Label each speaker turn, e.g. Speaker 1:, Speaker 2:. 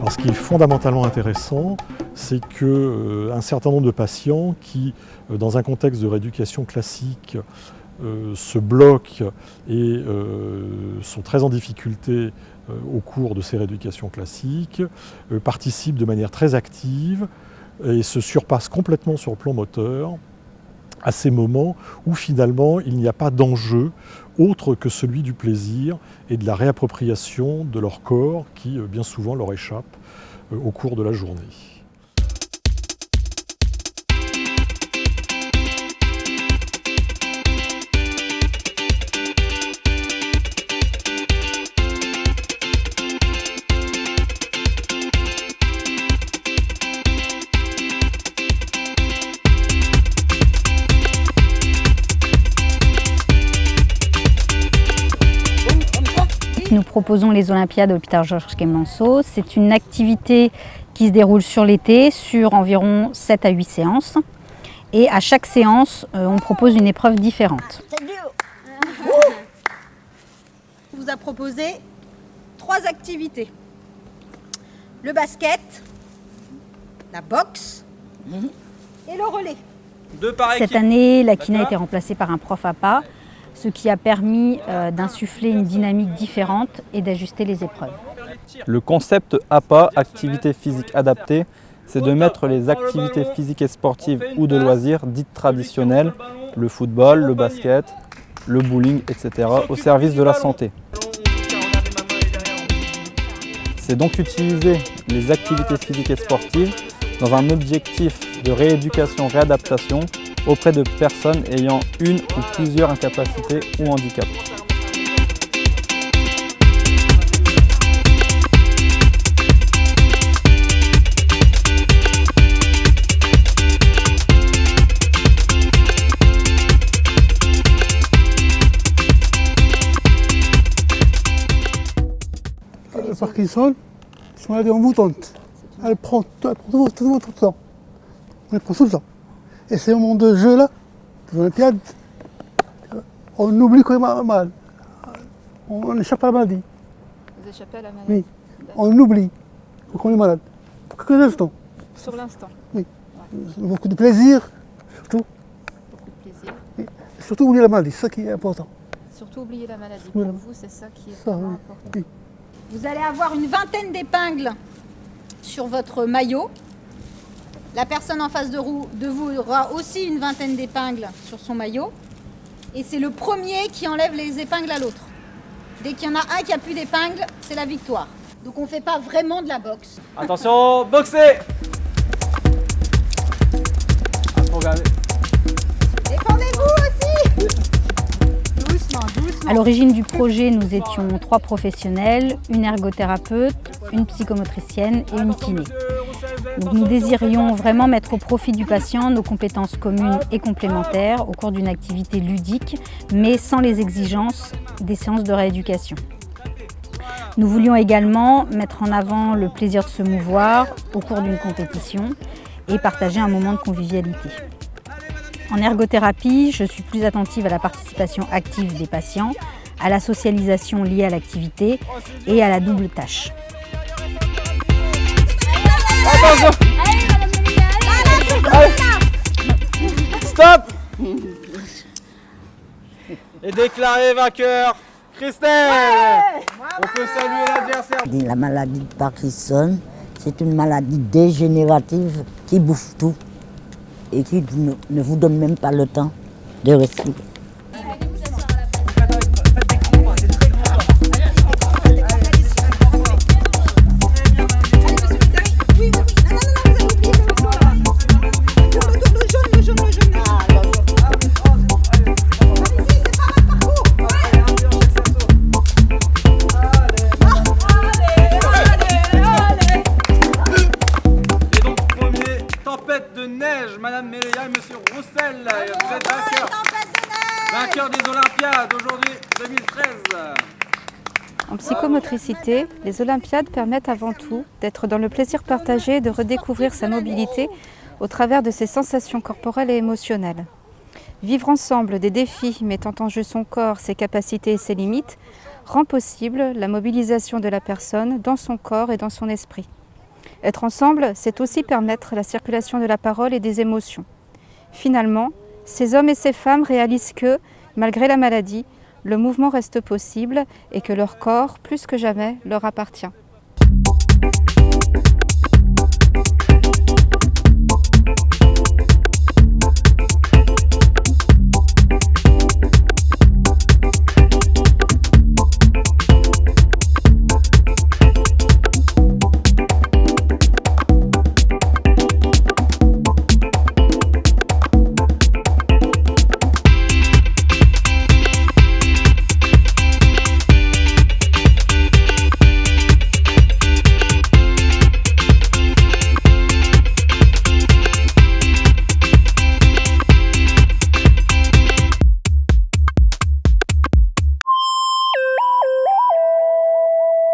Speaker 1: Alors, ce qui est fondamentalement intéressant, c'est qu'un certain nombre de patients qui, dans un contexte de rééducation classique, se bloquent et sont très en difficulté au cours de ces rééducations classiques, participent de manière très active et se surpassent complètement sur le plan moteur à ces moments où finalement il n'y a pas d'enjeu autre que celui du plaisir et de la réappropriation de leur corps qui bien souvent leur échappe au cours de la journée.
Speaker 2: Nous proposons les Olympiades à l'hôpital Georges Clemenceau. C'est une activité qui se déroule sur l'été sur environ 7 à 8 séances. Et à chaque séance, on propose une épreuve différente.
Speaker 3: On vous a proposé 3 activités. Le basket, la boxe et le relais.
Speaker 2: Cette année, la kiné a été remplacée par un prof APA, ce qui a permis d'insuffler une dynamique différente et d'ajuster les épreuves.
Speaker 4: Le concept APA, activité physique adaptée, c'est de mettre les activités physiques et sportives ou de loisirs dites traditionnelles, le football, le basket, le bowling, etc., au service de la santé. C'est donc utiliser les activités physiques et sportives dans un objectif de rééducation-réadaptation auprès de personnes ayant une ou plusieurs incapacités ou handicaps.
Speaker 5: Le Parkinson, c'est une maladie envoûtante. Elle prend tout le temps. On les prend tout le temps. Et ces moments de jeu-là, les Olympiades, on oublie qu'on est malade. On échappe à la maladie.
Speaker 6: Vous échappez à la maladie?
Speaker 5: Oui. On oublie qu'on est malade. Pour quelques instants.
Speaker 6: Sur l'instant?
Speaker 5: Oui. Ouais. Beaucoup de plaisir, surtout.
Speaker 6: Beaucoup de plaisir.
Speaker 5: Oui. Et surtout oublier la maladie, c'est ça qui est important.
Speaker 6: Surtout oublier la maladie.
Speaker 5: Oui.
Speaker 6: Pour vous, c'est ça qui est
Speaker 5: Ça,
Speaker 6: vraiment
Speaker 5: oui.
Speaker 6: important.
Speaker 5: Oui.
Speaker 3: Vous allez avoir une vingtaine d'épingles sur votre maillot. La personne en face de vous aura aussi une vingtaine d'épingles sur son maillot. Et c'est le premier qui enlève les épingles à l'autre. Dès qu'il y en a un qui n'a plus d'épingles, c'est la victoire. Donc on ne fait pas vraiment de la boxe.
Speaker 4: Attention, boxer! Regardez.
Speaker 3: Défendez-vous aussi! Doucement, doucement.
Speaker 2: À l'origine du projet, nous étions 3 professionnels, une ergothérapeute, une psychomotricienne et une kiné. Donc nous désirions vraiment mettre au profit du patient nos compétences communes et complémentaires au cours d'une activité ludique, mais sans les exigences des séances de rééducation. Nous voulions également mettre en avant le plaisir de se mouvoir au cours d'une compétition et partager un moment de convivialité. En ergothérapie, je suis plus attentive à la participation active des patients, à la socialisation liée à l'activité et à la double tâche.
Speaker 4: Attention! Allez. Stop! Et déclaré vainqueur, Christelle! On peut saluer l'adversaire.
Speaker 7: La maladie de Parkinson, c'est une maladie dégénérative qui bouffe tout et qui ne vous donne même pas le temps de respirer.
Speaker 4: Madame Méléa et Monsieur Roussel, vous êtes vainqueurs des Olympiades aujourd'hui 2013.
Speaker 6: En psychomotricité, les Olympiades permettent avant tout d'être dans le plaisir partagé et de redécouvrir sa mobilité au travers de ses sensations corporelles et émotionnelles. Vivre ensemble des défis mettant en jeu son corps, ses capacités et ses limites rend possible la mobilisation de la personne dans son corps et dans son esprit. Être ensemble, c'est aussi permettre la circulation de la parole et des émotions. Finalement, ces hommes et ces femmes réalisent que, malgré la maladie, le mouvement reste possible et que leur corps, plus que jamais, leur appartient.